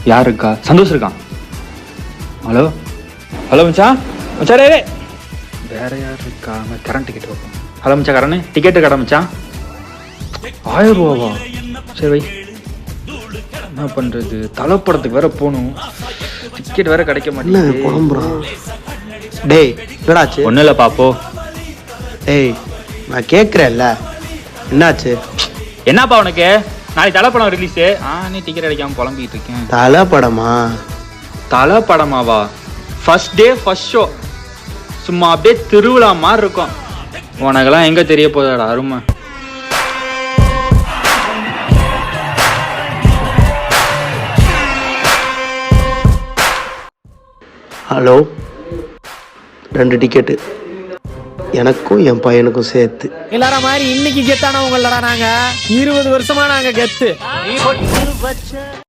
யார் இருக்கா? சந்தோஷ் இருக்கான். ஹலோ ஹலோ மச்சான். மச்சான் ரே வேற யார் இருக்கா? கரண்ட் டிக்கெட் வைப்போம். ஹலோ மச்சான், கரண் டிக்கெட்டு கடை மச்சான். 1000 ரூபாவா? சரி வை. என்ன பண்ணுறது, தலைப்படத்துக்கு வேற போகணும். டிக்கெட் வேற கிடைக்க மாட்டேங்குது. டேய் என்னடாச்சு? ஒன்றும் இல்லை பாப்போ. டேய் நான் கேட்குறேன்ல, என்னாச்சு? என்னப்பா உனக்கு? நாளைக்கு தலைப்படம் ரிலீஸு. நீ டிக்கெட் கிடைக்காம புலம்பிக்கிட்டு இருக்கேன். தலைப்படமா? தலைப்படமாவா? First day first show. சும்மா அப்படியே திருவிழா மாதிரி இருக்கும். உனக்கெல்லாம் எங்கே தெரிய போதாடா அருமை. ஹலோ, 2 டிக்கெட்டு எனக்கும் என் பையனுக்கும் சேர்த்து. எல்லாரும் மாதிரி இன்னைக்கு கெத்தானவங்களடா நாங்க. 20 வருஷமா நாங்க கெத்து.